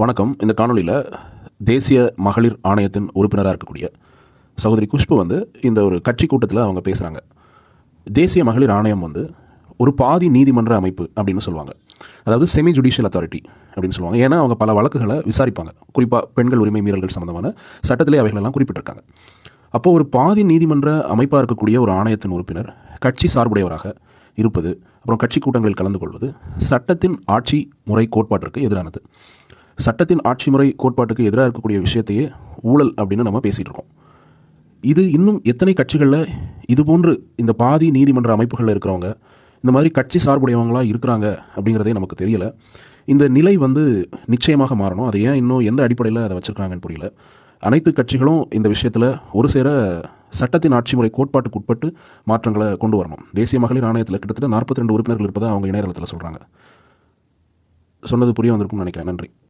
வணக்கம். இந்த காணொளியில் தேசிய மகளிர் ஆணையத்தின் உறுப்பினராக இருக்கக்கூடிய சகோதரி குஷ்பு இந்த ஒரு கட்சி கூட்டத்தில் அவங்க பேசுகிறாங்க. தேசிய மகளிர் ஆணையம் ஒரு பாதி நீதிமன்ற அமைப்பு அப்படின்னு சொல்லுவாங்க. அதாவது செமி ஜுடிஷியல் அத்தாரிட்டி அப்படின்னு சொல்லுவாங்க. ஏன்னா அவங்க பல வழக்குகளை விசாரிப்பாங்க. குறிப்பாக பெண்கள் உரிமை மீறல்கள் சம்மந்தமான சட்டத்திலே அவைகளெல்லாம் குறிப்பிட்டிருக்காங்க. அப்போது ஒரு பாதி நீதிமன்ற அமைப்பாக இருக்கக்கூடிய ஒரு ஆணையத்தின் உறுப்பினர் கட்சி சார்புடையவராக இருப்பது, அப்புறம் கட்சி கூட்டங்களில் கலந்து கொள்வது சட்டத்தின் ஆட்சி முறை கோட்பாட்டிற்கு எதிரானது. சட்டத்தின் ஆட்சி முறை கோட்பாட்டுக்கு எதிராக இருக்கக்கூடிய விஷயத்தையே ஊழல் அப்படின்னு நம்ம பேசிகிட்டு இருக்கோம். இது இன்னும் எத்தனை கட்சிகளில் இதுபோன்று இந்த பாதி நீதிமன்ற அமைப்புகளில் இருக்கிறவங்க இந்த மாதிரி கட்சி சார்புடையவங்களாக இருக்கிறாங்க அப்படிங்கிறதே நமக்கு தெரியலை. இந்த நிலை நிச்சயமாக மாறணும். அதை ஏன் இன்னும் எந்த அடிப்படையில் அதை வச்சுருக்காங்கன்னு புரியல. அனைத்து கட்சிகளும் இந்த விஷயத்தில் ஒரு சேர சட்டத்தின் ஆட்சி முறை கோட்பாட்டுக்கு உட்பட்டு மாற்றங்களை கொண்டு வரணும். தேசிய மகளிர் ஆணையத்தில் கிட்டத்தட்ட 42 உறுப்பினர்கள் இருப்பதாக அவங்க இணையதளத்தில் சொல்கிறாங்க. சொன்னது புரிய வந்திருக்கும்னு நினைக்கிறேன். நன்றி.